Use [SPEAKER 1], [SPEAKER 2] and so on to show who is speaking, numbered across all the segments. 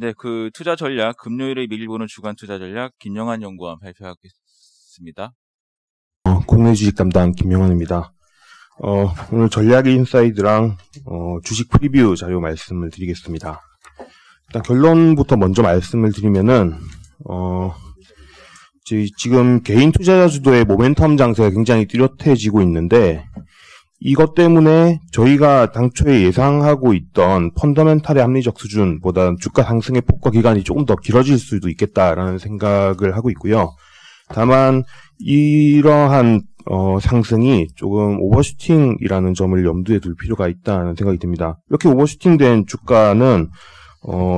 [SPEAKER 1] 네, 그 투자 전략, 금요일에 미리 보는 주간 투자 전략, 김영환 연구원 발표하겠습니다.
[SPEAKER 2] 국내 주식 담당 김영환입니다. 오늘 전략 인사이드랑 주식 프리뷰 자료 말씀을 드리겠습니다. 일단 결론부터 먼저 말씀을 드리면은 지금 개인 투자자 주도의 모멘텀 장세가 굉장히 뚜렷해지고 있는데, 이것 때문에 저희가 당초에 예상하고 있던 펀더멘탈의 합리적 수준보다 주가 상승의 폭과 기간이 조금 더 길어질 수도 있겠다라는 생각을 하고 있고요. 다만 이러한 상승이 조금 오버슈팅이라는 점을 염두에 둘 필요가 있다는 생각이 듭니다. 이렇게 오버슈팅된 주가는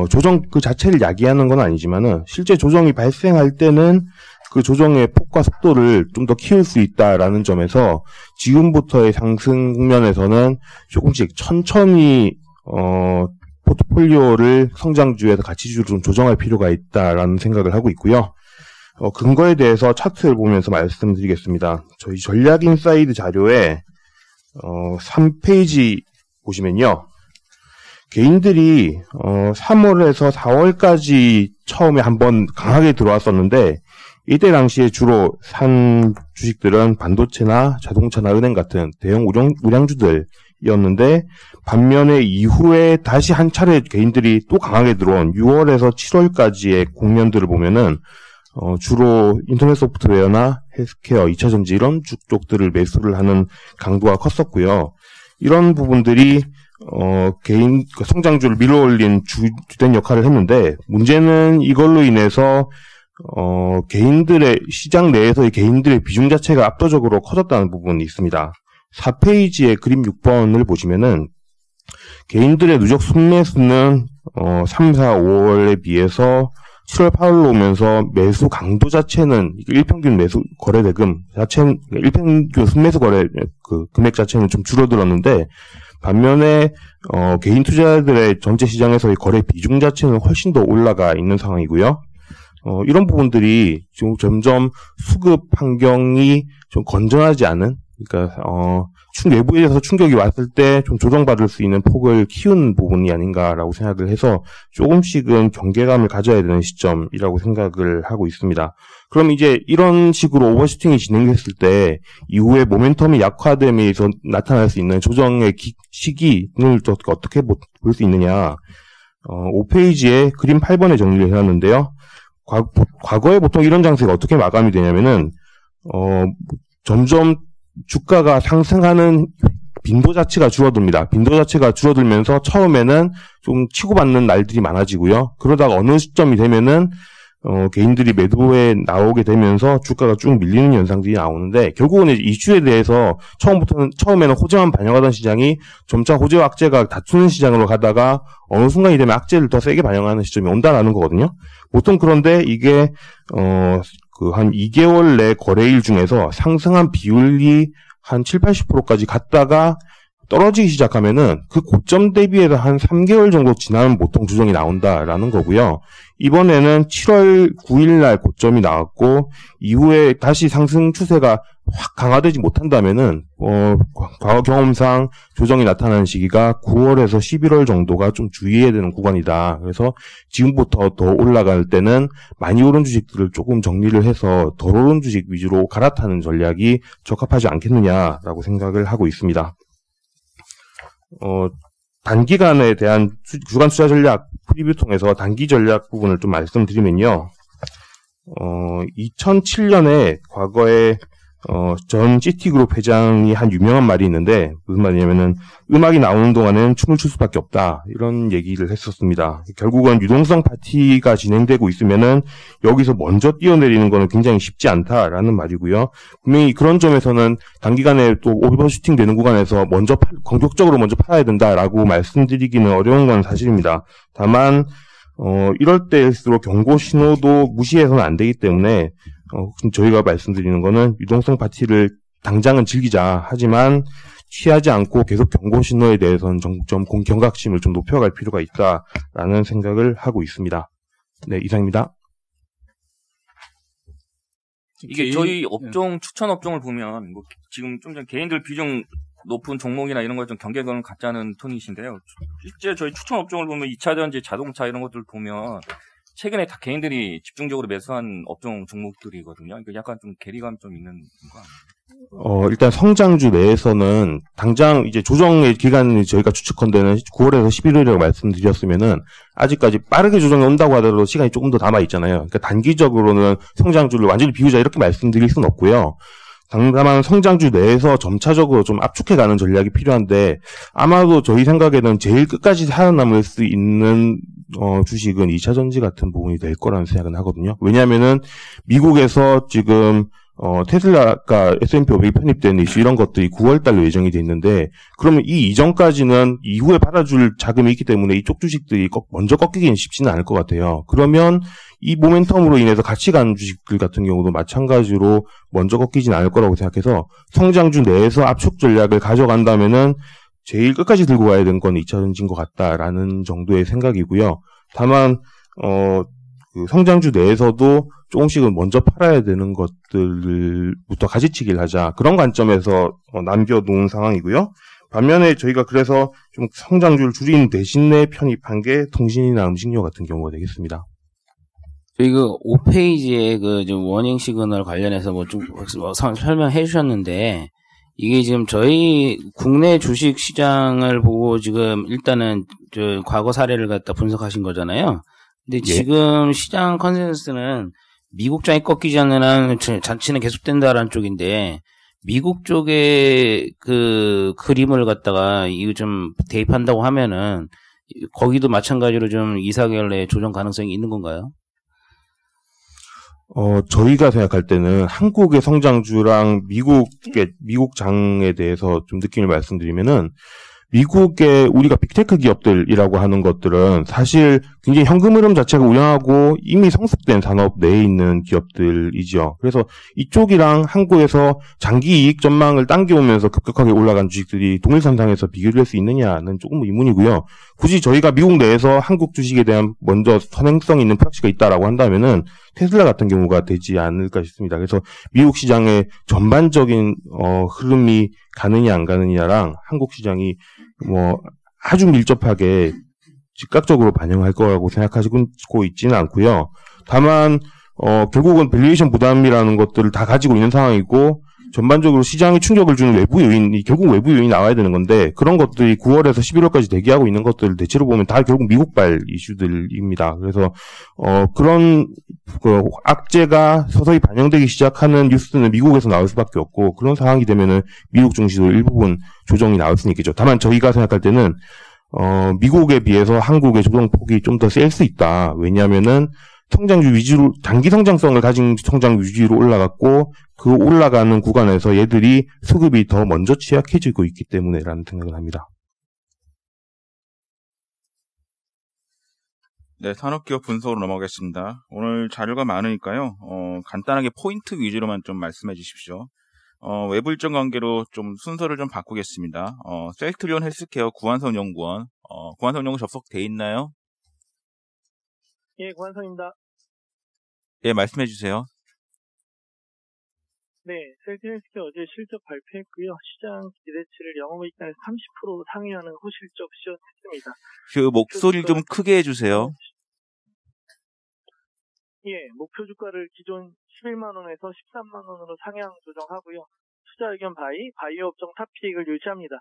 [SPEAKER 2] 조정 그 자체를 야기하는 건 아니지만은 실제 조정이 발생할 때는 그 조정의 폭과 속도를 좀 더 키울 수 있다라는 점에서 지금부터의 상승 국면에서는 조금씩 천천히 포트폴리오를 성장주에서 가치주로 좀 조정할 필요가 있다라는 생각을 하고 있고요. 근거에 대해서 차트를 보면서 말씀드리겠습니다. 저희 전략 인사이드 자료에 3페이지 보시면요. 개인들이 3월에서 4월까지 처음에 한번 강하게 들어왔었는데, 이때 당시에 주로 산 주식들은 반도체나 자동차나 은행 같은 대형 우량주들이었는데, 반면에 이후에 다시 한 차례 개인들이 또 강하게 들어온 6월에서 7월까지의 국면들을 보면은 주로 인터넷 소프트웨어나 헬스케어, 2차전지 이런 쪽들을 매수를 하는 강도가 컸었고요. 이런 부분들이 개인 성장주를 밀어올린 주된 역할을 했는데, 문제는 이걸로 인해서 개인들의 시장 내에서의 개인들의 비중 자체가 압도적으로 커졌다는 부분이 있습니다. 4페이지의 그림 6번을 보시면은 개인들의 누적 순매수는 3, 4, 5월에 비해서 7월, 8월로 오면서 매수 강도 자체는 일평균 매수 거래 대금 자체는 일평균 순매수 거래 그 금액 자체는 좀 줄어들었는데, 반면에 개인 투자자들의 전체 시장에서의 거래 비중 자체는 훨씬 더 올라가 있는 상황이고요. 이런 부분들이 지금 점점 수급 환경이 좀 건전하지 않은, 그러니까 외부에서 충격이 왔을 때 좀 조정받을 수 있는 폭을 키운 부분이 아닌가라고 생각을 해서 조금씩은 경계감을 가져야 되는 시점이라고 생각을 하고 있습니다. 그럼 이제 이런 식으로 오버슈팅이 진행됐을 때 이후에 모멘텀이 약화됨에서 나타날 수 있는 조정의 시기를 어떻게 볼 수 있느냐. 5페이지에 그림 8번에 정리를 해놨는데요. 과거에 보통 이런 장세가 어떻게 마감이 되냐면은 점점 주가가 상승하는 빈도 자체가 줄어듭니다. 빈도 자체가 줄어들면서 처음에는 좀 치고받는 날들이 많아지고요. 그러다가 어느 시점이 되면은 개인들이 매도에 나오게 되면서 주가가 쭉 밀리는 현상들이 나오는데, 결국은 이슈에 대해서 처음에는 호재만 반영하던 시장이 점차 호재와 악재가 다투는 시장으로 가다가 어느 순간이 되면 악재를 더 세게 반영하는 시점이 온다라는 거거든요. 보통 그런데 이게 한 2개월 내 거래일 중에서 상승한 비율이 한 7, 80%까지 갔다가 떨어지기 시작하면은 그 고점 대비해서 한 3개월 정도 지나면 보통 조정이 나온다라는 거고요. 이번에는 7월 9일 날 고점이 나왔고, 이후에 다시 상승 추세가 확 강화되지 못한다면은 과거 경험상 조정이 나타나는 시기가 9월에서 11월 정도가 좀 주의해야 되는 구간이다. 그래서 지금부터 더 올라갈 때는 많이 오른 주식들을 조금 정리를 해서 덜 오른 주식 위주로 갈아타는 전략이 적합하지 않겠느냐라고 생각을 하고 있습니다. 단기간에 대한 주간 투자 전략 프리뷰 통해서 단기 전략 부분을 좀 말씀드리면요. 2007년에 과거에 전 GT그룹 회장이 한 유명한 말이 있는데, 무슨 말이냐면은 음악이 나오는 동안은 춤을 출 수밖에 없다, 이런 얘기를 했었습니다. 결국은 유동성 파티가 진행되고 있으면은 여기서 먼저 뛰어내리는 거는 굉장히 쉽지 않다라는 말이고요. 분명히 그런 점에서는 단기간에 또 오버슈팅 되는 구간에서 공격적으로 먼저 팔아야 된다라고 말씀드리기는 어려운 건 사실입니다. 다만 이럴 때일수록 경고 신호도 무시해서는 안 되기 때문에 저희가 말씀드리는 거는 유동성 파티를 당장은 즐기자, 하지만 취하지 않고 계속 경고 신호에 대해서는 좀 경각심을 좀 높여갈 필요가 있다라는 생각을 하고 있습니다. 네, 이상입니다.
[SPEAKER 3] 이게 저희 업종 추천 업종을 보면 지금 좀 전 개인들 비중 높은 종목이나 이런 걸 좀 경계선을 갖자는 톤이신데요. 실제 저희 추천 업종을 보면 2차전지, 자동차 이런 것들 보면 최근에 다 개인들이 집중적으로 매수한 업종 종목들이거든요. 그러니까 약간 좀 괴리감 좀 있는 건가?
[SPEAKER 2] 일단 성장주 내에서는 당장 이제 조정의 기간을 저희가 추측컨대는 9월에서 11월이라고 말씀드렸으면은 아직까지 빠르게 조정이 온다고 하더라도 시간이 조금 더 남아 있잖아요. 그러니까 단기적으로는 성장주를 완전히 비우자 이렇게 말씀드릴 수는 없고요. 다만 성장주 내에서 점차적으로 좀 압축해가는 전략이 필요한데 아마도 저희 생각에는 제일 끝까지 살아남을 수 있는 주식은 2차전지 같은 부분이 될 거라는 생각은 하거든요. 왜냐하면은 미국에서 지금 테슬라가 S&P 500이 편입되는 이슈 이런 것들이 9월달로 예정이 돼 있는데 그러면 이 이전까지는 이후에 받아줄 자금이 있기 때문에 이쪽 주식들이 먼저 꺾이기는 쉽지는 않을 것 같아요. 그러면 이 모멘텀으로 인해서 같이 가는 주식들 같은 경우도 마찬가지로 먼저 꺾이진 않을 거라고 생각해서 성장주 내에서 압축 전략을 가져간다면은 제일 끝까지 들고 가야 되는 건 2차전지인 것 같다라는 정도의 생각이고요. 다만 그 성장주 내에서도 조금씩은 먼저 팔아야 되는 것들부터 가지치기를 하자. 그런 관점에서 남겨놓은 상황이고요. 반면에 저희가 그래서 좀 성장주를 줄이는 대신에 편입한 게 통신이나 음식료 같은 경우가 되겠습니다.
[SPEAKER 4] 저희 그 5페이지에 그 좀 워닝 시그널 관련해서 뭐 좀 설명해 주셨는데 이게 지금 저희 국내 주식 시장을 보고 지금 일단은 저 과거 사례를 갖다 분석하신 거잖아요. 근데
[SPEAKER 2] 예.
[SPEAKER 4] 지금 시장 컨센서스는 미국장이 꺾이지 않는 한 잔치는 계속된다라는 쪽인데 미국 쪽의 그 그림을 갖다가 이거 좀 대입한다고 하면은 거기도 마찬가지로 좀 2~4개월 내에 조정 가능성이 있는 건가요?
[SPEAKER 2] 저희가 생각할 때는 한국의 성장주랑 미국 장에 대해서 좀 느낌을 말씀드리면은 미국의 우리가 빅테크 기업들이라고 하는 것들은 사실 굉장히 현금 흐름 자체가 우량하고 이미 성숙된 산업 내에 있는 기업들이죠. 그래서 이쪽이랑 한국에서 장기 이익 전망을 당겨오면서 급격하게 올라간 주식들이 동일선상에서 비교를 할 수 있느냐는 조금 의문이고요. 굳이 저희가 미국 내에서 한국 주식에 대한 먼저 선행성 있는 프락시가 있다라고 한다면은 테슬라 같은 경우가 되지 않을까 싶습니다. 그래서 미국 시장의 전반적인 흐름이 가느냐 안 가느냐랑 한국 시장이 뭐 아주 밀접하게 즉각적으로 반영할 거라고 생각하시고 있지는 않고요. 다만 결국은 밸류에이션 부담이라는 것들을 다 가지고 있는 상황이고 전반적으로 시장에 충격을 주는 외부 요인이 결국 외부 요인이 나와야 되는 건데 그런 것들이 9월에서 11월까지 대기하고 있는 것들을 대체로 보면 다 결국 미국발 이슈들입니다. 그래서 그런 그 악재가 서서히 반영되기 시작하는 뉴스는 미국에서 나올 수밖에 없고 그런 상황이 되면은 미국 증시도 일부분 조정이 나올 수는 있겠죠. 다만 저희가 생각할 때는 미국에 비해서 한국의 조정폭이 좀 더 셀 수 있다. 왜냐하면은 성장주 위주로 단기 성장성을 가진 성장 위주로 올라갔고 그 올라가는 구간에서 얘들이 수급이 더 먼저 취약해지고 있기 때문에라는 생각을 합니다.
[SPEAKER 1] 네, 산업기업 분석으로 넘어가겠습니다. 오늘 자료가 많으니까요. 간단하게 포인트 위주로만 좀 말씀해 주십시오. 외부 일정 관계로 좀 순서를 좀 바꾸겠습니다. 셀트리온 헬스케어 구한선 연구원, 구한선 연구 접속돼 있나요?
[SPEAKER 5] 예, 구한선입니다.
[SPEAKER 1] 예, 말씀해 주세요.
[SPEAKER 5] 네, 셀트리온스케어 어제 실적 발표했고요. 시장 기대치를 영업이익 단에서 30% 상회하는 호실적 시현했습니다.
[SPEAKER 1] 그 목소리를 좀 크게 해주세요.
[SPEAKER 5] 예, 목표 주가를 기존 11만 원에서 13만 원으로 상향 조정하고요. 투자 의견 바이오 업종 탑픽을 유지합니다.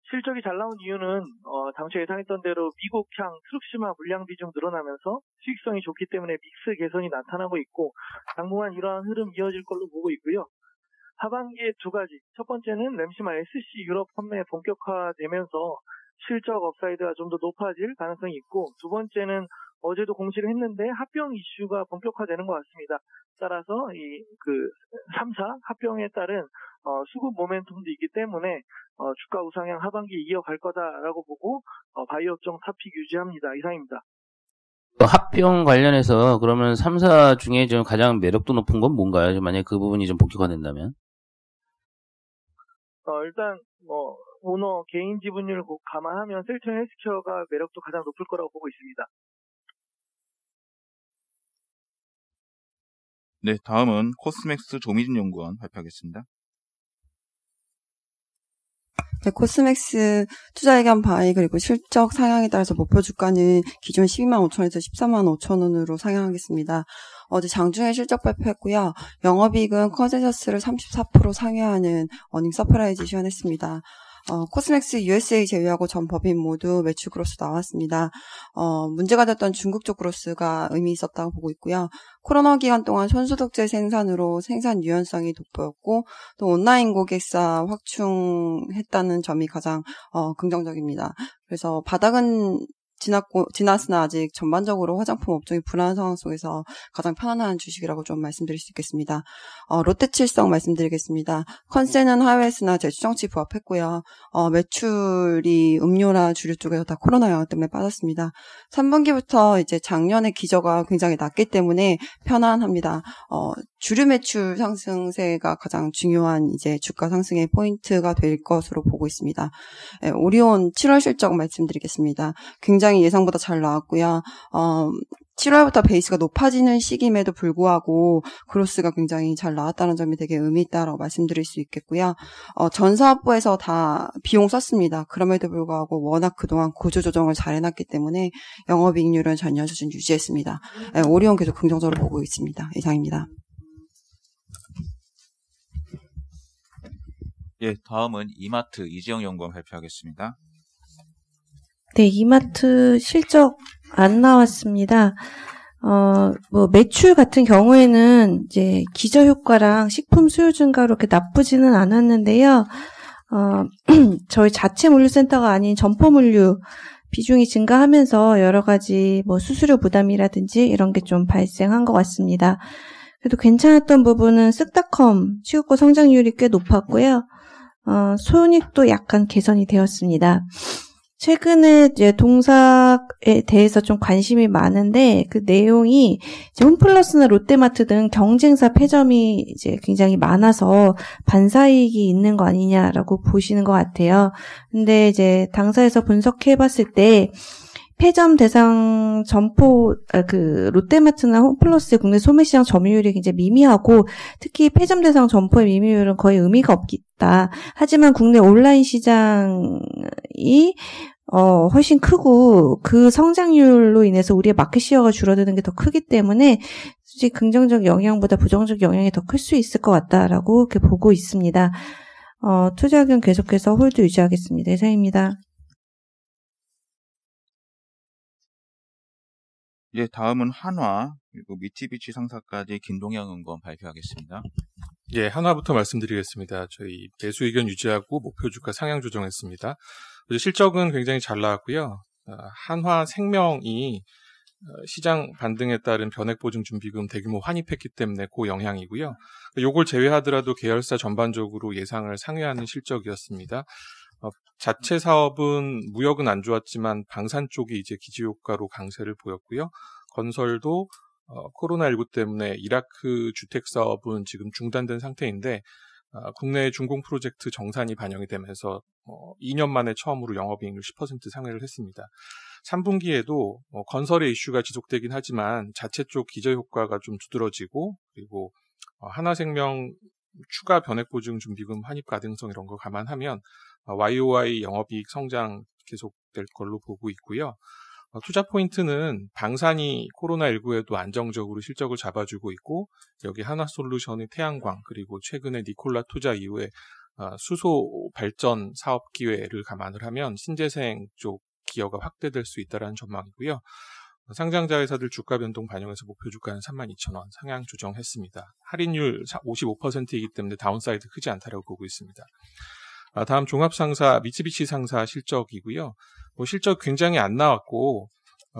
[SPEAKER 5] 실적이 잘 나온 이유는 당초 예상했던 대로 미국향 트룩시마 물량 비중 늘어나면서 수익성이 좋기 때문에 믹스 개선이 나타나고 있고 당분간 이러한 흐름 이어질 걸로 보고 있고요. 하반기에 두 가지. 첫 번째는 램시마 SC 유럽 판매 본격화되면서 실적 업사이드가 좀 더 높아질 가능성이 있고 두 번째는 어제도 공시를 했는데 합병 이슈가 본격화되는 것 같습니다. 따라서 이 3사 합병에 따른 수급 모멘텀도 있기 때문에 주가 우상향 하반기 이어갈 거다라고 보고 바이오 업종 탑픽 유지합니다. 이상입니다.
[SPEAKER 4] 합병 관련해서 그러면 3사 중에 좀 가장 매력도 높은 건 뭔가요? 만약에 그 부분이 좀 본격화된다면?
[SPEAKER 5] 일단 오너 개인 지분율을 감안하면 셀트리온 헬스케어가 매력도 가장 높을 거라고 보고 있습니다.
[SPEAKER 1] 네, 다음은 코스맥스 조미진 연구원 발표하겠습니다.
[SPEAKER 6] 코스맥스 투자 의견 바이 그리고 실적 상향에 따라서 목표 주가는 기존 12만 5천원에서 13만 5천원으로 상향하겠습니다. 어제 장중에 실적 발표했고요. 영업이익은 컨센서스를 34% 상회하는 어닝 서프라이즈 시현했습니다. 코스맥스 USA 제외하고 전 법인 모두 매출 그로스 나왔습니다. 문제가 됐던 중국 쪽 그로스가 의미 있었다고 보고 있고요. 코로나 기간 동안 손소독제 생산으로 생산 유연성이 돋보였고 또 온라인 고객사 확충했다는 점이 가장 긍정적입니다. 그래서 바닥은 지났으나 아직 전반적으로 화장품 업종이 불안한 상황 속에서 가장 편안한 주식이라고 좀 말씀드릴 수 있겠습니다. 롯데칠성 말씀드리겠습니다. 컨센은 하이웨스나 제 추정치 부합했고요. 매출이 음료나 주류 쪽에서 다 코로나 영향 때문에 빠졌습니다. 3분기부터 이제 작년의 기저가 굉장히 낮기 때문에 편안합니다. 주류 매출 상승세가 가장 중요한 이제 주가 상승의 포인트가 될 것으로 보고 있습니다. 오리온 7월 실적 말씀드리겠습니다. 굉장히 예상보다 잘 나왔고요. 7월부터 베이스가 높아지는 시기임에도 불구하고 그로스가 굉장히 잘 나왔다는 점이 되게 의미 있다라고 말씀드릴 수 있겠고요. 전 사업부에서 다 비용 썼습니다. 그럼에도 불구하고 워낙 그동안 구조 조정을 잘 해놨기 때문에 영업이익률은 전년 수준 유지했습니다. 오리온 계속 긍정적으로 보고 있습니다. 이상입니다.
[SPEAKER 1] 예, 다음은 이마트 이지영 연구원 발표하겠습니다.
[SPEAKER 7] 네, 이마트 실적 안 나왔습니다. 매출 같은 경우에는 이제 기저 효과랑 식품 수요 증가로 그렇게 나쁘지는 않았는데요. 저희 자체 물류센터가 아닌 점포 물류 비중이 증가하면서 여러 가지 수수료 부담이라든지 이런 게 좀 발생한 것 같습니다. 그래도 괜찮았던 부분은 쓱닷컴 취급고 성장률이 꽤 높았고요. 손익도 약간 개선이 되었습니다. 최근에 이제 동사에 대해서 좀 관심이 많은데 그 내용이 이제 홈플러스나 롯데마트 등 경쟁사 패점이 이제 굉장히 많아서 반사이익이 있는 거 아니냐라고 보시는 것 같아요. 근데 이제 당사에서 분석해봤을 때 패점 대상 점포, 롯데마트나 홈플러스의 국내 소매시장 점유율이 굉장히 미미하고 특히 패점 대상 점포의 미미율은 거의 의미가 없다. 하지만 국내 온라인 시장이 훨씬 크고 그 성장률로 인해서 우리의 마켓시어가 줄어드는 게 더 크기 때문에 솔직히 긍정적 영향보다 부정적 영향이 더 클 수 있을 것 같다라고 이렇게 보고 있습니다. 투자 의견 계속해서 홀드 유지하겠습니다. 이상입니다.
[SPEAKER 1] 예, 다음은 한화 그리고 미쓰비시 상사까지 김동영 연구원 발표하겠습니다.
[SPEAKER 8] 예, 한화부터 말씀드리겠습니다. 저희 매수 의견 유지하고 목표 주가 상향 조정했습니다. 실적은 굉장히 잘 나왔고요. 한화생명이 시장 반등에 따른 변액보증준비금 대규모 환입했기 때문에 그 영향이고요. 요걸 제외하더라도 계열사 전반적으로 예상을 상회하는 실적이었습니다. 자체 사업은 무역은 안 좋았지만 방산 쪽이 이제 기지효과로 강세를 보였고요. 건설도 코로나19 때문에 이라크 주택 사업은 지금 중단된 상태인데 국내 준공 프로젝트 정산이 반영이 되면서 2년 만에 처음으로 영업이익률 10% 상회를 했습니다. 3분기에도 건설의 이슈가 지속되긴 하지만 자체 쪽 기저효과가 좀 두드러지고 그리고 한화생명 추가 변액보증 준비금 환입 가능성 이런 거 감안하면 YOY 영업이익 성장 계속될 걸로 보고 있고요. 투자 포인트는 방산이 코로나19에도 안정적으로 실적을 잡아주고 있고 여기 한화솔루션의 태양광 그리고 최근에 니콜라 투자 이후에 수소 발전 사업 기회를 감안을 하면 신재생 쪽 기여가 확대될 수 있다는 전망이고요. 상장자 회사들 주가 변동 반영해서 목표 주가는 32,000원 상향 조정했습니다. 할인율 55%이기 때문에 다운사이드 크지 않다고 보고 있습니다. 다음 종합상사 미쓰비시 상사 실적이고요. 실적 굉장히 안 나왔고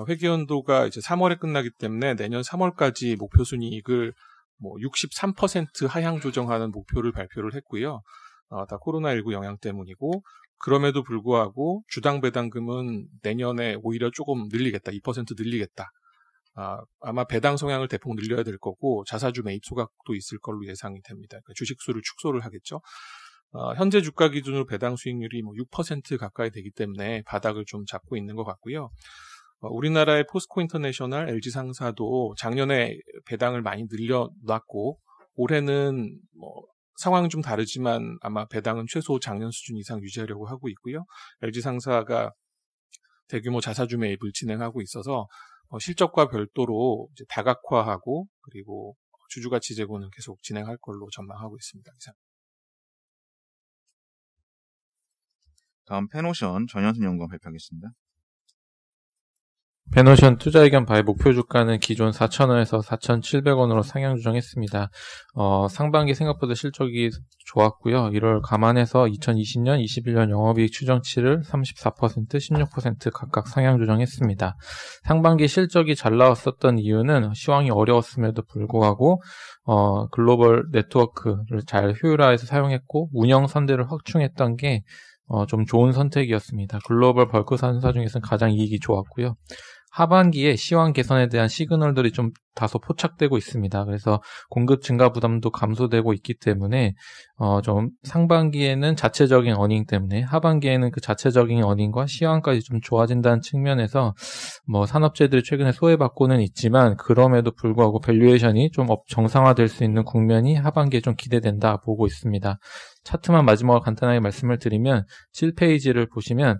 [SPEAKER 8] 회계연도가 이제 3월에 끝나기 때문에 내년 3월까지 목표 순이익을 63% 하향 조정하는 목표를 발표를 했고요. 다 코로나19 영향 때문이고 그럼에도 불구하고 주당 배당금은 내년에 오히려 조금 늘리겠다. 2% 늘리겠다. 아마 배당 성향을 대폭 늘려야 될 거고 자사주 매입 소각도 있을 걸로 예상이 됩니다. 그러니까 주식수를 축소를 하겠죠. 현재 주가 기준으로 배당 수익률이 6% 가까이 되기 때문에 바닥을 좀 잡고 있는 것 같고요. 우리나라의 포스코 인터내셔널 LG 상사도 작년에 배당을 많이 늘려놨고 올해는 상황은 좀 다르지만 아마 배당은 최소 작년 수준 이상 유지하려고 하고 있고요. LG상사가 대규모 자사주 매입을 진행하고 있어서 실적과 별도로 이제 다각화하고 그리고 주주가치 제고는 계속 진행할 걸로 전망하고 있습니다. 이상.
[SPEAKER 1] 다음 페노션 전현순 연구원 발표하겠습니다.
[SPEAKER 9] 페노션 투자 의견 바이 목표 주가는 기존 4,000원에서 4,700원으로 상향 조정했습니다. 상반기 생각보다 실적이 좋았고요. 이를 감안해서 2020년, 21년 영업이익 추정치를 34%, 16% 각각 상향 조정했습니다. 상반기 실적이 잘 나왔었던 이유는 시황이 어려웠음에도 불구하고 글로벌 네트워크를 잘 효율화해서 사용했고 운영 선대를 확충했던 게 좀 좋은 선택이었습니다. 글로벌 벌크 산사 중에서는 가장 이익이 좋았고요. 하반기에 시황 개선에 대한 시그널들이 좀 다소 포착되고 있습니다. 그래서 공급 증가 부담도 감소되고 있기 때문에 좀 상반기에는 자체적인 어닝 때문에 하반기에는 그 자체적인 어닝과 시황까지 좀 좋아진다는 측면에서 산업재들이 최근에 소외받고는 있지만 그럼에도 불구하고 밸류에이션이 좀 정상화될 수 있는 국면이 하반기에 좀 기대된다 보고 있습니다. 차트만 마지막으로 간단하게 말씀을 드리면 7페이지를 보시면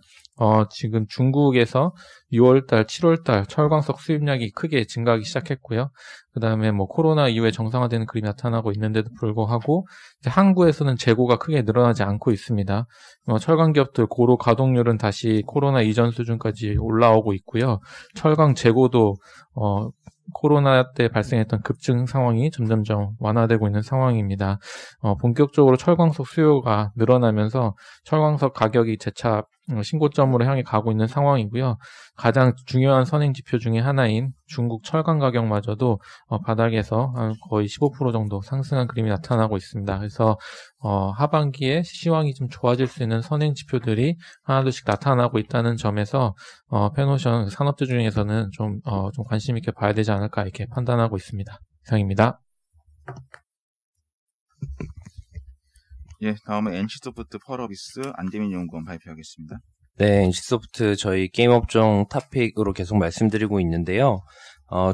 [SPEAKER 9] 지금 중국에서 6월달, 7월달 철광석 수입량이 크게 증가하기 시작했고요. 그 다음에 코로나 이후에 정상화되는 그림이 나타나고 있는데도 불구하고 이제 항구에서는 재고가 크게 늘어나지 않고 있습니다. 철강 기업들 고로 가동률은 다시 코로나 이전 수준까지 올라오고 있고요. 철강 재고도 코로나 때 발생했던 급증 상황이 점점점 완화되고 있는 상황입니다. 본격적으로 철광석 수요가 늘어나면서 철광석 가격이 재차 신고점으로 향해 가고 있는 상황이고요. 가장 중요한 선행 지표 중에 하나인 중국 철강 가격마저도 바닥에서 거의 15% 정도 상승한 그림이 나타나고 있습니다. 그래서 하반기에 시황이 좀 좋아질 수 있는 선행 지표들이 하나둘씩 나타나고 있다는 점에서 페노션 산업재 중에서는 좀 관심 있게 봐야 되지 않을까 이렇게 판단하고 있습니다. 이상입니다.
[SPEAKER 1] 예, 다음은 NC소프트 펄어비스 안대민 연구원 발표하겠습니다.
[SPEAKER 10] 네, NC소프트 저희 게임 업종 탑픽으로 계속 말씀드리고 있는데요.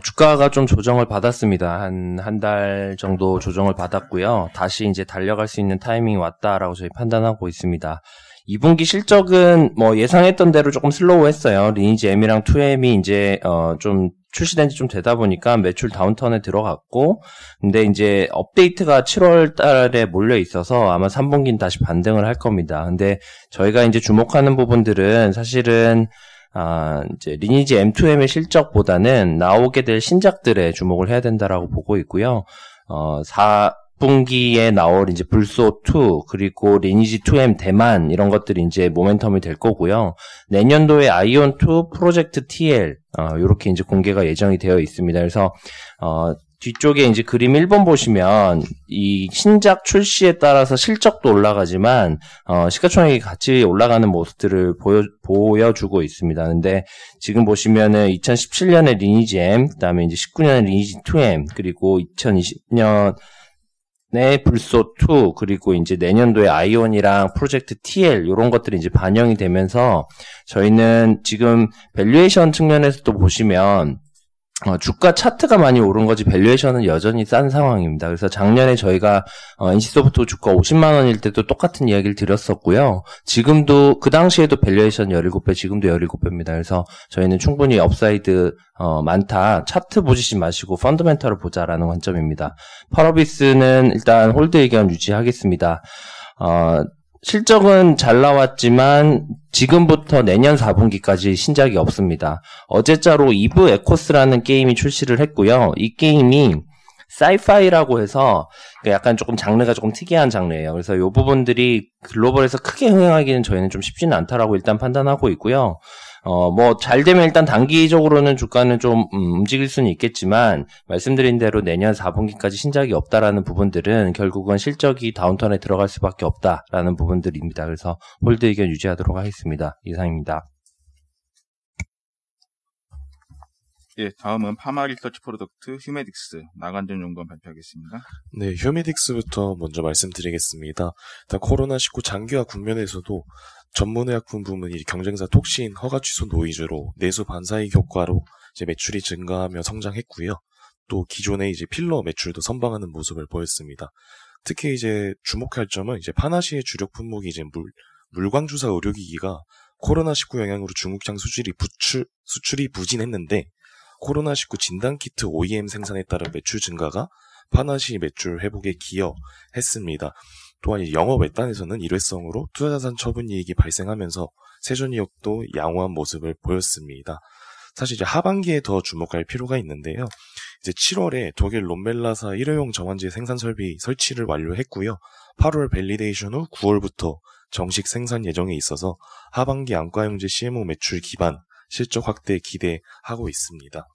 [SPEAKER 10] 주가가 좀 조정을 받았습니다. 한 달 정도 조정을 받았고요. 다시 이제 달려갈 수 있는 타이밍이 왔다라고 저희 판단하고 있습니다. 2분기 실적은 예상했던 대로 조금 슬로우했어요. 리니지 M이랑 2M이 이제 좀 출시된 지 좀 되다 보니까 매출 다운턴에 들어갔고, 근데 이제 업데이트가 7월 달에 몰려 있어서 아마 3분기는 다시 반등을 할 겁니다. 근데 저희가 이제 주목하는 부분들은 사실은 이제 리니지 M2M의 실적보다는 나오게 될 신작들에 주목을 해야 된다라고 보고 있고요. 4분기에 나올 이제 불소2 그리고 리니지 2M 대만 이런 것들이 이제 모멘텀이 될 거고요. 내년도에 아이온2 프로젝트 TL 요렇게 이제 공개가 예정이 되어 있습니다. 그래서 뒤쪽에 이제 그림 1번 보시면 이 신작 출시에 따라서 실적도 올라가지만 시가총액이 같이 올라가는 모습들을 보여주고 있습니다. 근데 지금 보시면은 2017년에 리니지 M, 그다음에 이제 19년에 리니지 2M, 그리고 2020년 불소2 그리고 이제 내년도에 아이온이랑 프로젝트 TL 이런 것들이 이제 반영이 되면서 저희는 지금 밸류에이션 측면에서도 보시면 주가 차트가 많이 오른 거지 밸류에이션은 여전히 싼 상황입니다. 그래서 작년에 저희가 NC소프트 주가 50만 원일 때도 똑같은 이야기를 드렸었고요. 지금도 그 당시에도 밸류에이션 17배, 지금도 17배입니다. 그래서 저희는 충분히 업사이드 많다. 차트 보시지 마시고 펀더멘털을 보자라는 관점입니다. 펄어비스는 일단 홀드 의견 유지하겠습니다. 실적은 잘 나왔지만 지금부터 내년 4분기까지 신작이 없습니다. 어제자로 이브 에코스라는 게임이 출시를 했고요. 이 게임이 사이파이라고 해서 약간 조금 장르가 조금 특이한 장르예요. 그래서 이 부분들이 글로벌에서 크게 흥행하기는 저희는 좀 쉽지는 않다라고 일단 판단하고 있고요. 잘 되면 일단 단기적으로는 주가는 좀 움직일 수는 있겠지만 말씀드린 대로 내년 4분기까지 신작이 없다라는 부분들은 결국은 실적이 다운턴에 들어갈 수밖에 없다라는 부분들입니다. 그래서 홀드 의견 유지하도록 하겠습니다. 이상입니다.
[SPEAKER 1] 예, 다음은 파마 리서치 프로덕트 휴메딕스 나간전 연구원 발표하겠습니다.
[SPEAKER 11] 네, 휴메딕스부터 먼저 말씀드리겠습니다. 일단 코로나19 장기화 국면에서도 전문의약품 부문이 경쟁사 톡신 허가 취소 노이즈로 내수 반사이익 효과로 이제 매출이 증가하며 성장했고요. 또 기존의 이제 필러 매출도 선방하는 모습을 보였습니다. 특히 이제 주목할 점은 이제 파나시의 주력 품목이 이제 물광주사 의료기기가 코로나19 영향으로 중국향 수출이 부진했는데 코로나19 진단키트 OEM 생산에 따른 매출 증가가 파나시 매출 회복에 기여했습니다. 또한 영업 외단에서는 일회성으로 투자자산 처분이익이 발생하면서 세전이익도 양호한 모습을 보였습니다. 사실 이제 하반기에 더 주목할 필요가 있는데요. 이제 7월에 독일 롬멜라사 일회용 정환제 생산 설비 설치를 완료했고요. 8월 밸리데이션 후 9월부터 정식 생산 예정에 있어서 하반기 안과용제 CMO 매출 기반 실적 확대 기대하고 있습니다.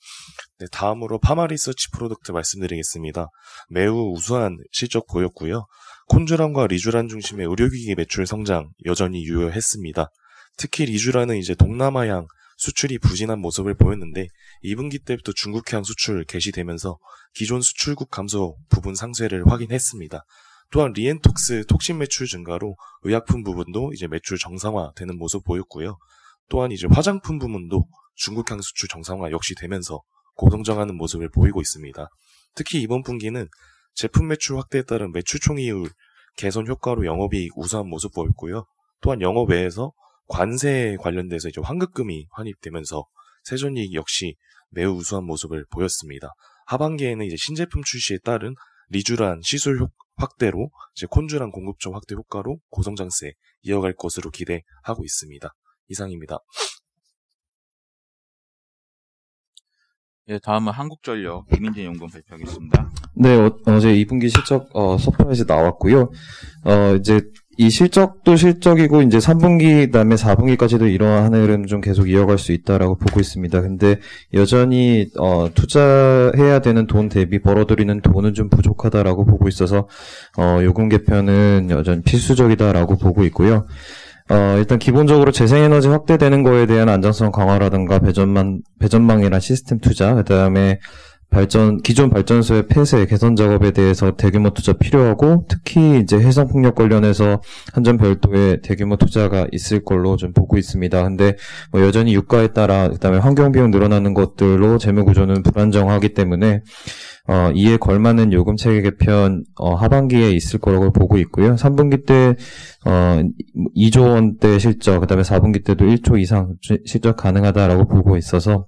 [SPEAKER 11] 네, 다음으로 파마리서치 프로덕트 말씀드리겠습니다. 매우 우수한 실적 보였고요. 콘주란과 리주란 중심의 의료기기 매출 성장 여전히 유효했습니다. 특히 리주란은 이제 동남아향 수출이 부진한 모습을 보였는데 2분기 때부터 중국향 수출 개시되면서 기존 수출국 감소 부분 상쇄를 확인했습니다. 또한 리엔톡스 톡신 매출 증가로 의약품 부분도 이제 매출 정상화되는 모습 보였고요. 또한 이제 화장품 부문도 중국향 수출 정상화 역시 되면서 고성장하는 모습을 보이고 있습니다. 특히 이번 분기는 제품 매출 확대에 따른 매출 총이율 개선 효과로 영업이익 우수한 모습 보였고요. 또한 영업 외에서 관세에 관련돼서 이제 환급금이 환입되면서 세전이익 역시 매우 우수한 모습을 보였습니다. 하반기에는 이제 신제품 출시에 따른 리주란 시술 확대로 이제 콘주란 공급점 확대 효과로 고성장세 이어갈 것으로 기대하고 있습니다. 이상입니다.
[SPEAKER 1] 예, 다음은 한국전력 이민재 연구원 발표하겠습니다.
[SPEAKER 12] 네, 어제 2분기 실적 서프라이즈 나왔고요. 이제 이 실적도 실적이고 이제 3분기 그다음에 4분기까지도 이러한 흐름 좀 계속 이어갈 수 있다라고 보고 있습니다. 근데 여전히 투자해야 되는 돈 대비 벌어들이는 돈은 좀 부족하다라고 보고 있어서 요금 개편은 여전히 필수적이다라고 보고 있고요. 일단 기본적으로 재생에너지 확대되는 거에 대한 안정성 강화라든가 배전망이나 시스템 투자, 그다음에 기존 발전소의 폐쇄 개선 작업에 대해서 대규모 투자 필요하고, 특히 이제 해상풍력 관련해서 한전 별도의 대규모 투자가 있을 걸로 좀 보고 있습니다. 근데 뭐 여전히 유가에 따라 그다음에 환경 비용 늘어나는 것들로 재무 구조는 불안정하기 때문에 이에 걸맞는 요금 체계 개편 하반기에 있을 거라고 보고 있고요. 3분기 때 2조 원대 실적, 그다음에 4분기 때도 1조 이상 실적 가능하다라고 보고 있어서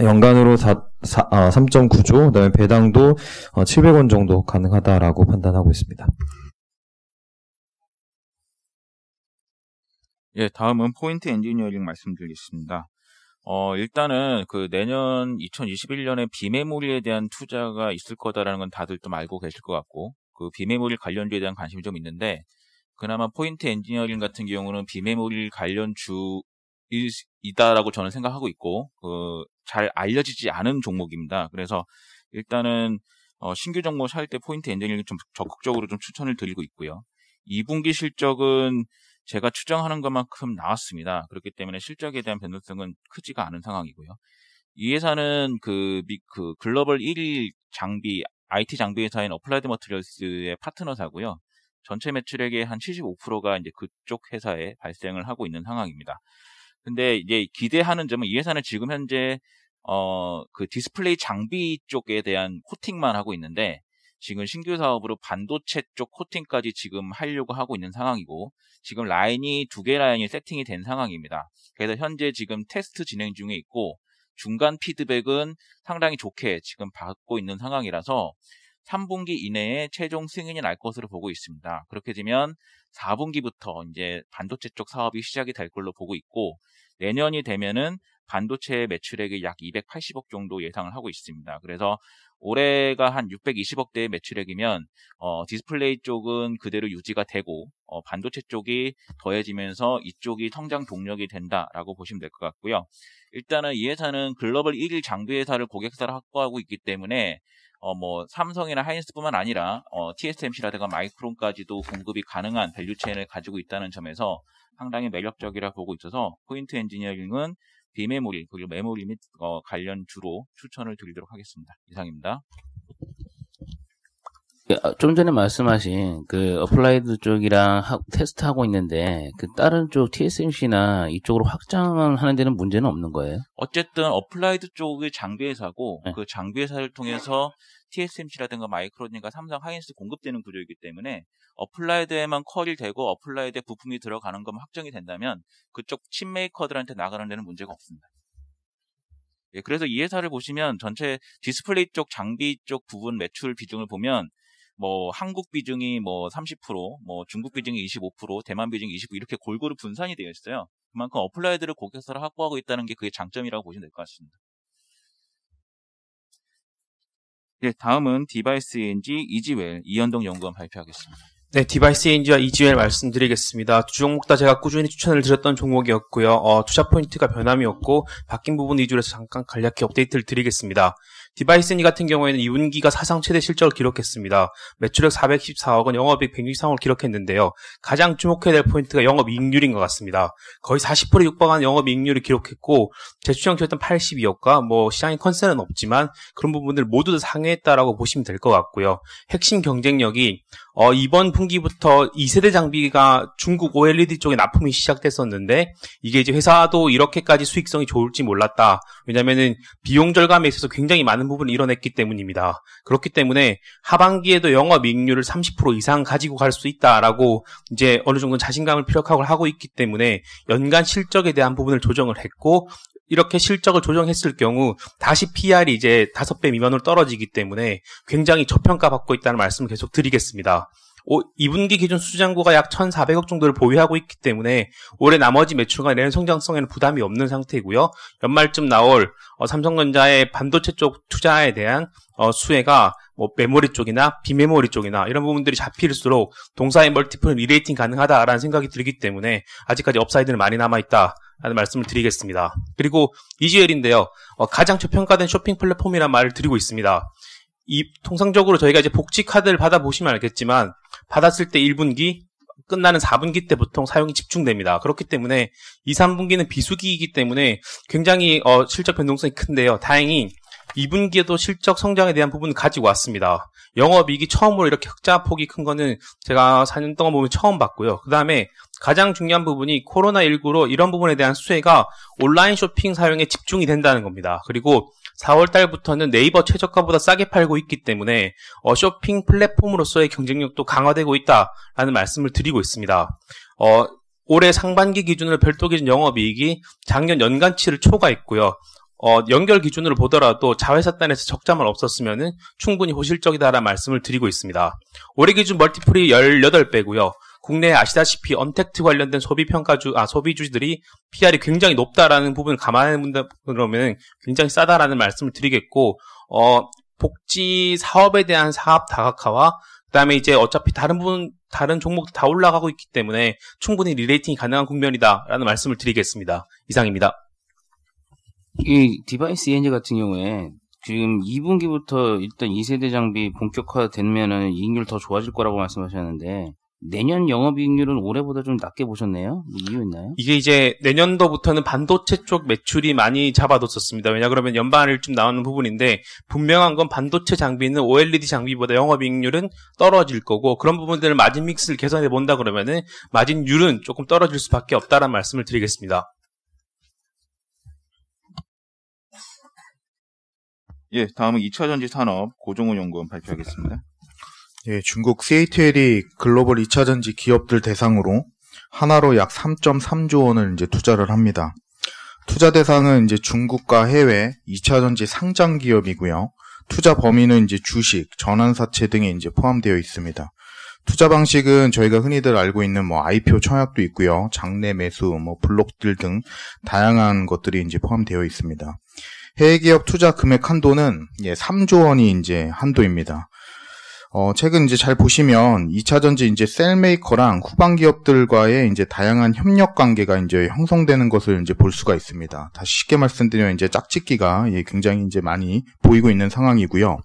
[SPEAKER 12] 연간으로 3.9조, 그다음에 배당도 700원 정도 가능하다라고 판단하고 있습니다.
[SPEAKER 1] 예, 다음은 포인트 엔지니어링 말씀드리겠습니다. 일단은 내년 2021년에 비메모리에 대한 투자가 있을 거다라는 건 다들 좀 알고 계실 것 같고, 그 비메모리 관련주에 대한 관심이 좀 있는데, 그나마 포인트 엔지니어링 같은 경우는 비메모리 관련주이다라고 저는 생각하고 있고, 잘 알려지지 않은 종목입니다. 그래서 일단은 신규 종목 살 때 포인트 엔지니어링 좀 적극적으로 좀 추천을 드리고 있고요. 2분기 실적은 제가 추정하는 것만큼 나왔습니다. 그렇기 때문에 실적에 대한 변동성은 크지가 않은 상황이고요. 이 회사는 글로벌 1위 IT 장비 회사인 어플라이드 머티리얼스의 파트너사고요. 전체 매출액의 한 75%가 이제 그쪽 회사에 발생을 하고 있는 상황입니다. 근데 이제 기대하는 점은 이 회사는 지금 현재 디스플레이 장비 쪽에 대한 코팅만 하고 있는데, 지금 신규 사업으로 반도체 쪽 코팅까지 지금 하려고 하고 있는 상황이고, 지금 두 개 라인이 세팅이 된 상황입니다. 그래서 현재 지금 테스트 진행 중에 있고, 중간 피드백은 상당히 좋게 지금 받고 있는 상황이라서 3분기 이내에 최종 승인이 날 것으로 보고 있습니다. 그렇게 되면 4분기부터 이제 반도체 쪽 사업이 시작이 될 걸로 보고 있고, 내년이 되면은 반도체 매출액이 약 280억 정도 예상을 하고 있습니다. 그래서 올해가 한 620억대의 매출액이면 디스플레이 쪽은 그대로 유지가 되고 반도체 쪽이 더해지면서 이쪽이 성장 동력이 된다라고 보시면 될 것 같고요. 일단은 이 회사는 글로벌 1위 장비 회사를 고객사를 확보하고 있기 때문에 삼성이나 하이닉스뿐만 아니라 TSMC라든가 마이크론까지도 공급이 가능한 밸류체인을 가지고 있다는 점에서 상당히 매력적이라 보고 있어서 포인트 엔지니어링은 비메모리 그리고 메모리 및 관련 주로 추천을 드리도록 하겠습니다. 이상입니다.
[SPEAKER 4] 좀 전에 말씀하신 그 어플라이드 쪽이랑 테스트하고 있는데 그 다른 쪽 TSMC나 이쪽으로 확장하는 데는 문제는 없는 거예요?
[SPEAKER 1] 어쨌든 어플라이드 쪽의 장비 회사고
[SPEAKER 4] 네.
[SPEAKER 1] 그 장비 회사를 통해서 TSMC라든가 마이크론이나 삼성 하이닉스 공급되는 구조이기 때문에 어플라이드에만 퀄이 되고 어플라이드에 부품이 들어가는 것만 확정이 된다면 그쪽 칩 메이커들한테 나가는 데는 문제가 없습니다. 예, 그래서 이 회사를 보시면 전체 디스플레이 쪽 장비 쪽 부분 매출 비중을 보면 뭐 한국 비중이 뭐 30%, 뭐 중국 비중이 25%, 대만 비중이 29% 이렇게 골고루 분산이 되어 있어요. 그만큼 어플라이드를 고객사로 확보하고 있다는 게 그게 장점이라고 보시면 될 것 같습니다. 예, 다음은 디바이스 ENG 이지웰 이현동 연구원 발표하겠습니다.
[SPEAKER 13] 네, 디바이스 ENG와 이지웰 말씀드리겠습니다. 두 종목 다 제가 꾸준히 추천을 드렸던 종목이었고요. 투자 포인트가 변함이 없고 바뀐 부분 위주로 해서 잠깐 간략히 업데이트를 드리겠습니다. 디바이스 ENG 같은 경우에는 2분기가 사상 최대 실적을 기록했습니다. 매출액 414억 원, 영업이익 163억을 기록했는데요. 가장 주목해야 될 포인트가 영업이익률인 것 같습니다. 거의 40%에 육박하는 영업이익률을 기록했고 재추정치였던 82억과 뭐 시장의 컨센은 없지만 그런 부분들 모두 다 상회했다라고 보시면 될 것 같고요. 핵심 경쟁력이 이번 분기부터 2세대 장비가 중국 OLED 쪽에 납품이 시작됐었는데 이게 이제 회사도 이렇게까지 수익성이 좋을지 몰랐다. 왜냐면은 비용 절감에 있어서 굉장히 많은 부분을 이뤄냈기 때문입니다. 그렇기 때문에 하반기에도 영업이익률을 30% 이상 가지고 갈 수 있다라고 이제 어느 정도 자신감을 피력하고 하고 있기 때문에 연간 실적에 대한 부분을 조정을 했고 이렇게 실적을 조정했을 경우 다시 PR이 이제 5배 미만으로 떨어지기 때문에 굉장히 저평가 받고 있다는 말씀을 계속 드리겠습니다. 2분기 기준 수주잔고가 약 1,400억 정도를 보유하고 있기 때문에 올해 나머지 매출과 내년 성장성에는 부담이 없는 상태이고요. 연말쯤 나올 삼성전자의 반도체 쪽 투자에 대한 수혜가 뭐 메모리 쪽이나 비메모리 쪽이나 이런 부분들이 잡힐수록 동사의 멀티플은 리레이팅 가능하다라는 생각이 들기 때문에 아직까지 업사이드는 많이 남아있다라는 말씀을 드리겠습니다. 그리고 이지웰인데요. 가장 저평가된 쇼핑 플랫폼이라는 말을 드리고 있습니다. 통상적으로 저희가 이제 복지 카드를 받아보시면 알겠지만 받았을 때 1분기 끝나는 4분기 때 보통 사용이 집중됩니다. 그렇기 때문에 2, 3분기는 비수기이기 때문에 굉장히 실적 변동성이 큰데요. 다행히 2분기에도 실적 성장에 대한 부분을 가지고 왔습니다. 영업이익이 처음으로 이렇게 흑자폭이 큰 거는 제가 4년 동안 보면 처음 봤고요. 그 다음에 가장 중요한 부분이 코로나19로 이런 부분에 대한 수혜가 온라인 쇼핑 사용에 집중이 된다는 겁니다. 그리고 4월 달부터는 네이버 최저가보다 싸게 팔고 있기 때문에 쇼핑 플랫폼으로서의 경쟁력도 강화되고 있다라는 말씀을 드리고 있습니다. 올해 상반기 기준으로 별도 기준 영업이익이 작년 연간치를 초과했고요. 연결 기준으로 보더라도 자회사단에서 적자만 없었으면 충분히 호실적이다라는 말씀을 드리고 있습니다. 올해 기준 멀티플이 18배고요. 국내에 아시다시피 언택트 관련된 소비주들이 PR이 굉장히 높다라는 부분을 감안한다 그러면 굉장히 싸다라는 말씀을 드리겠고, 복지 사업에 대한 사업 다각화와 그다음에 이제 어차피 다른 종목도 다 올라가고 있기 때문에 충분히 리레이팅이 가능한 국면이다라는 말씀을 드리겠습니다. 이상입니다.
[SPEAKER 4] 이 디바이스 ENG 같은 경우에 지금 2분기부터 일단 2세대 장비 본격화 되면은 이익률 더 좋아질 거라고 말씀하셨는데 내년 영업이익률은 올해보다 좀 낮게 보셨네요? 이유 있나요?
[SPEAKER 13] 이게 이제 내년도부터는 반도체 쪽 매출이 많이 잡아뒀었습니다. 왜냐 그러면 연반일쯤 나오는 부분인데 분명한 건 반도체 장비는 OLED 장비보다 영업이익률은 떨어질 거고 그런 부분들을 마진 믹스를 개선해 본다 그러면은 마진율은 조금 떨어질 수밖에 없다라는 말씀을 드리겠습니다.
[SPEAKER 1] 예, 다음은 2차전지 산업 고종훈 연구원 발표하겠습니다.
[SPEAKER 14] 예, 중국 CATL이 글로벌 2차전지 기업들 대상으로 하나로 약 3.3조 원을 이제 투자를 합니다. 투자 대상은 이제 중국과 해외 2차전지 상장 기업이고요. 투자 범위는 이제 주식, 전환사채 등에 이제 포함되어 있습니다. 투자 방식은 저희가 흔히들 알고 있는 뭐 IPO 청약도 있고요. 장내 매수, 뭐 블록딜 등 다양한 것들이 이제 포함되어 있습니다. 해외 기업 투자 금액 한도는 3조 원이 이제 한도입니다. 최근 이제 잘 보시면 2차전지 이제 셀메이커랑 후방 기업들과의 이제 다양한 협력 관계가 이제 형성되는 것을 이제 볼 수가 있습니다. 다시 쉽게 말씀드리면 이제 짝짓기가 굉장히 이제 많이 보이고 있는 상황이고요.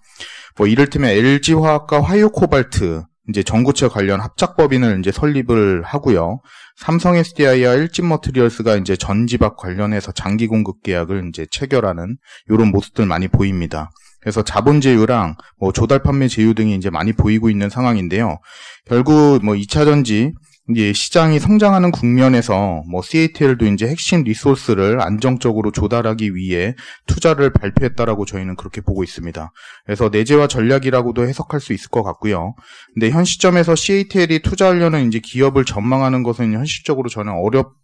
[SPEAKER 14] 뭐 이를테면 LG화학과 화요코발트 이제 전구체 관련 합작법인을 이제 설립을 하고요. 삼성 SDI와 일진머티리얼스가 이제 전지박 관련해서 장기 공급 계약을 이제 체결하는 이런 모습들 많이 보입니다. 그래서 자본 제휴랑 뭐 조달 판매 제휴 등이 이제 많이 보이고 있는 상황인데요. 결국 뭐 2차 전지 이제 시장이 성장하는 국면에서 뭐 CATL도 이제 핵심 리소스를 안정적으로 조달하기 위해 투자를 발표했다라고 저희는 그렇게 보고 있습니다. 그래서 내재화 전략이라고도 해석할 수 있을 것 같고요. 근데 현 시점에서 CATL이 투자하려는 이제 기업을 전망하는 것은 현실적으로 저는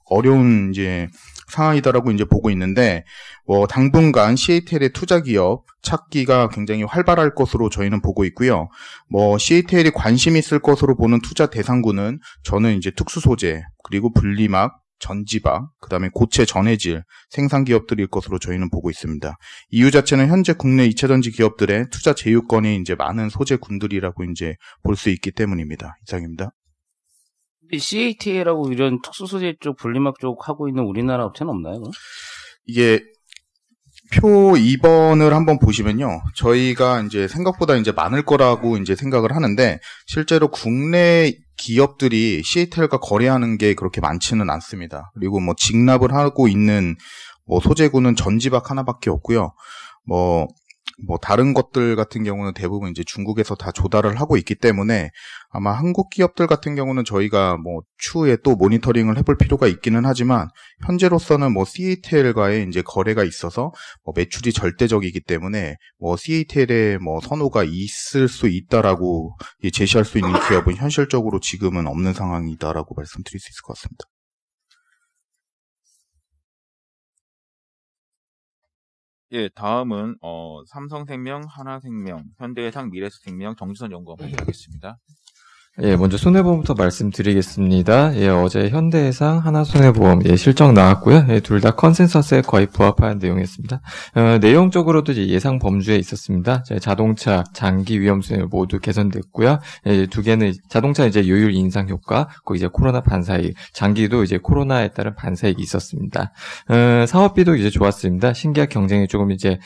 [SPEAKER 14] 어려운 이제 상황이다라고 이제 보고 있는데, 뭐 당분간 CATL의 투자 기업 찾기가 굉장히 활발할 것으로 저희는 보고 있고요. 뭐 CATL이 관심 있을 것으로 보는 투자 대상군은 저는 이제 특수 소재, 그리고 분리막, 전지박, 그다음에 고체 전해질 생산 기업들일 것으로 저희는 보고 있습니다. 이유 자체는 현재 국내 2차 전지 기업들의 투자 제휴권이 이제 많은 소재군들이라고 이제 볼 수 있기 때문입니다. 이상입니다.
[SPEAKER 4] CATL하고 이런 특수 소재 쪽, 분리막 쪽 하고 있는 우리나라 업체는 없나요? 그럼?
[SPEAKER 14] 이게 표 2번을 한번 보시면요. 저희가 이제 생각보다 이제 많을 거라고 이제 생각을 하는데, 실제로 국내 기업들이 CATL과 거래하는 게 그렇게 많지는 않습니다. 그리고 뭐 직납을 하고 있는 뭐 소재군은 전지박 하나밖에 없고요. 뭐 다른 것들 같은 경우는 대부분 이제 중국에서 다 조달을 하고 있기 때문에 아마 한국 기업들 같은 경우는 저희가 뭐 추후에 또 모니터링을 해볼 필요가 있기는 하지만, 현재로서는 뭐 CATL과의 이제 거래가 있어서 뭐 매출이 절대적이기 때문에 뭐 CATL의 뭐 선호가 있을 수 있다라고 제시할 수 있는 기업은 현실적으로 지금은 없는 상황이다라고 말씀드릴 수 있을 것 같습니다.
[SPEAKER 1] 예, 다음은 삼성생명, 하나생명, 현대해상, 미래에셋생명, 정지선 연구원 발표하겠습니다.
[SPEAKER 9] 예, 먼저 손해보험부터 말씀드리겠습니다. 예, 어제 현대해상, 하나손해보험, 예, 실적 나왔고요. 예, 둘 다 컨센서스에 거의 부합하는 내용이었습니다. 내용적으로도 이제 예상 범주에 있었습니다. 자동차, 장기 위험수익 모두 개선됐고요. 예, 두 개는 자동차 이제 요율 인상 효과, 거기 이제 코로나 반사이익, 장기도 이제 코로나에 따른 반사이익이 있었습니다. 사업비도 이제 좋았습니다. 신계약 경쟁이 조금 이제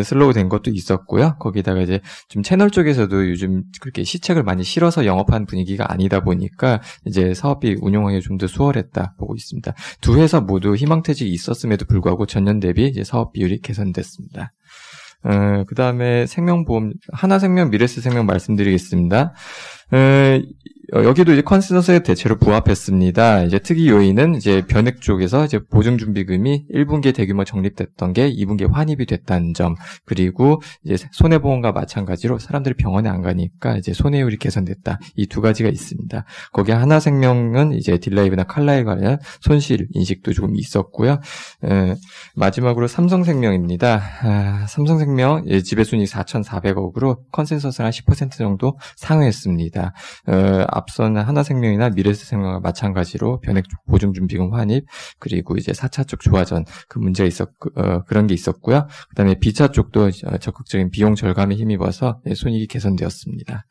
[SPEAKER 9] 슬로우 된 것도 있었고요. 거기다가 이제 좀 채널 쪽에서도 요즘 그렇게 시책을 많이 실어서 영업한 분위기가 아니다 보니까 이제 사업비 운용하기 좀 더 수월했다 보고 있습니다. 두 회사 모두 희망퇴직이 있었음에도 불구하고 전년 대비 이제 사업 비율이 개선됐습니다. 그 다음에 생명보험, 하나생명, 미래에셋생명 말씀드리겠습니다. 여기도 이제 컨센서스에 대체로 부합했습니다. 이제 특이 요인은 이제 변액 쪽에서 이제 보증준비금이 1분기에 대규모 적립됐던 게 2분기에 환입이 됐다는 점, 그리고 이제 손해보험과 마찬가지로 사람들이 병원에 안 가니까 이제 손해율이 개선됐다. 이 두 가지가 있습니다. 거기에 하나생명은 이제 딜라이브나 칼라에 관한 손실 인식도 조금 있었고요. 마지막으로 삼성생명입니다. 삼성생명 지배순이익 4,400억으로 컨센서스랑 10% 정도 상회했습니다. 앞선 하나생명이나 미래에셋생명과 마찬가지로 변액 보증준비금 환입, 그리고 이제 4차 쪽 조화전 그 문제가 그런 게 있었고요. 그다음에 B차 쪽도 적극적인 비용 절감에 힘입어서 손익이 개선되었습니다.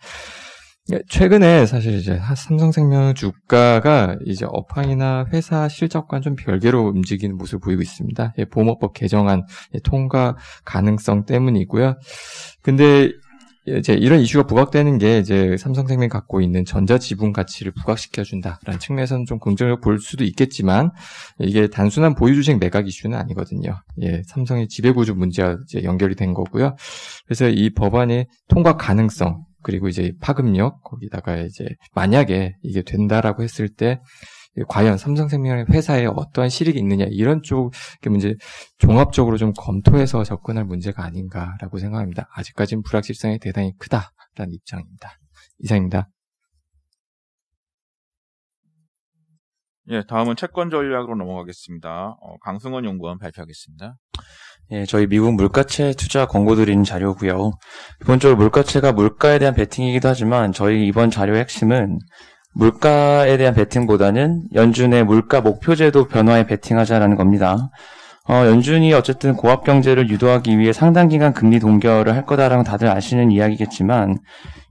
[SPEAKER 9] 최근에 사실 이제 삼성생명 주가가 이제 업황이나 회사 실적과 좀 별개로 움직이는 모습을 보이고 있습니다. 보험업법 개정안 통과 가능성 때문이고요. 근데 이제 이런 이슈가 부각되는 게 이제 삼성생명이 갖고 있는 전자지분 가치를 부각시켜준다라는 측면에서는 좀 긍정적으로 볼 수도 있겠지만, 이게 단순한 보유주식 매각 이슈는 아니거든요. 예, 삼성의 지배구조 문제와 이제 연결이 된 거고요. 그래서 이 법안의 통과 가능성, 그리고 이제 파급력, 거기다가 이제 만약에 이게 된다라고 했을 때 과연 삼성생명의 회사에 어떠한 실익이 있느냐, 이런 쪽의 문제 종합적으로 좀 검토해서 접근할 문제가 아닌가라고 생각합니다. 아직까지는 불확실성이 대단히 크다라는 입장입니다. 이상입니다.
[SPEAKER 1] 예, 다음은 채권 전략으로 넘어가겠습니다. 강승원 연구원 발표하겠습니다.
[SPEAKER 15] 예, 저희 미국 물가채 투자 권고 드린 자료고요. 기본적으로 물가채가 물가에 대한 베팅이기도 하지만, 저희 이번 자료의 핵심은 물가에 대한 베팅보다는 연준의 물가 목표제도 변화에 베팅하자라는 겁니다. 연준이 어쨌든 고압 경제를 유도하기 위해 상당 기간 금리 동결을 할 거다라는 다들 아시는 이야기겠지만,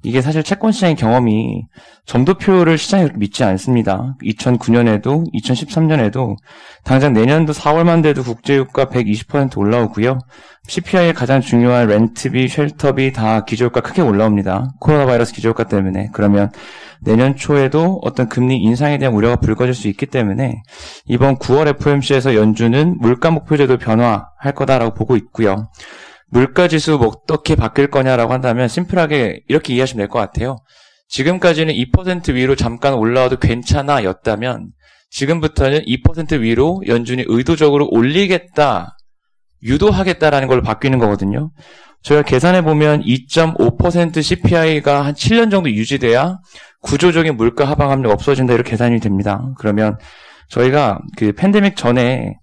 [SPEAKER 15] 이게 사실 채권 시장의 경험이 점도표를 시장이 믿지 않습니다. 2009년에도 2013년에도 당장 내년도 4월만 돼도 국제유가 120% 올라오고요. CPI의 가장 중요한 렌트비, 쉘터비 다 기저효과 크게 올라옵니다. 코로나 바이러스 기저효과 때문에. 그러면 내년 초에도 어떤 금리 인상에 대한 우려가 불거질 수 있기 때문에 이번 9월 FOMC에서 연준은 물가 목표제도 변화할 거다라고 보고 있고요. 물가지수 뭐 어떻게 바뀔 거냐라고 한다면 심플하게 이렇게 이해하시면 될 것 같아요. 지금까지는 2% 위로 잠깐 올라와도 괜찮아 였다면 지금부터는 2% 위로 연준이 의도적으로 올리겠다, 유도하겠다라는 걸로 바뀌는 거거든요. 저희가 계산해보면 2.5% CPI가 한 7년 정도 유지돼야 구조적인 물가 하방 압력 없어진다 이렇게 계산이 됩니다. 그러면 저희가 그 팬데믹 전에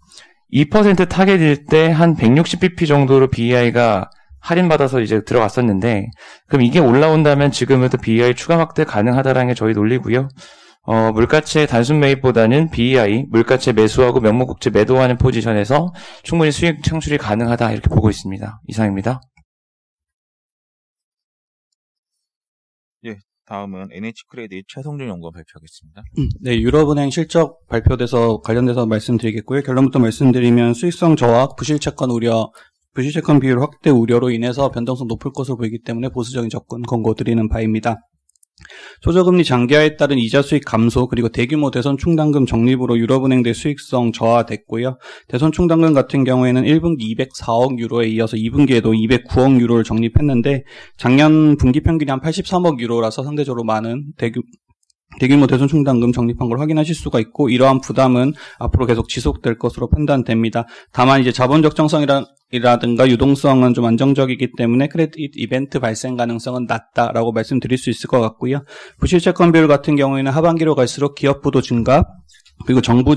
[SPEAKER 15] 2% 타겟일 때 한 160bp 정도로 BEI가 할인받아서 이제 들어갔었는데, 그럼 이게 올라온다면 지금부터 BEI 추가 확대 가능하다라는 게 저희 논리고요. 물가채 단순 매입보다는 BEI, 물가채 매수하고 명목국채 매도하는 포지션에서 충분히 수익 창출이 가능하다 이렇게 보고 있습니다. 이상입니다.
[SPEAKER 1] 예, 다음은 NH크레딧 최성준 연구원 발표하겠습니다.
[SPEAKER 16] 네, 유럽은행 실적 발표돼서 관련돼서 말씀드리겠고요. 결론부터 말씀드리면 수익성 저하, 부실채권 우려, 부실채권 비율 확대 우려로 인해서 변동성 높을 것으로 보이기 때문에 보수적인 접근 권고드리는 바입니다. 초저금리 장기화에 따른 이자 수익 감소, 그리고 대규모 대선 충당금 적립으로 유럽은행들 수익성 저하됐고요. 대선 충당금 같은 경우에는 1분기 204억 유로에 이어서 2분기에도 209억 유로를 적립했는데 작년 분기 평균이 한 83억 유로라서 상대적으로 많은 대규모 대선 충당금 적립한 걸 확인하실 수가 있고, 이러한 부담은 앞으로 계속 지속될 것으로 판단됩니다. 다만 이제 자본 적정성이라든가 유동성은 좀 안정적이기 때문에 크레딧 이벤트 발생 가능성은 낮다라고 말씀드릴 수 있을 것 같고요. 부실채권 비율 같은 경우에는 하반기로 갈수록 기업 부도 증가, 그리고 정부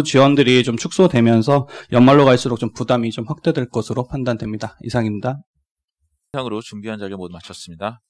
[SPEAKER 16] 지원들이 좀 축소되면서 연말로 갈수록 좀 부담이 좀 확대될 것으로 판단됩니다. 이상입니다.
[SPEAKER 1] 이상으로 준비한 자료 모두 마쳤습니다.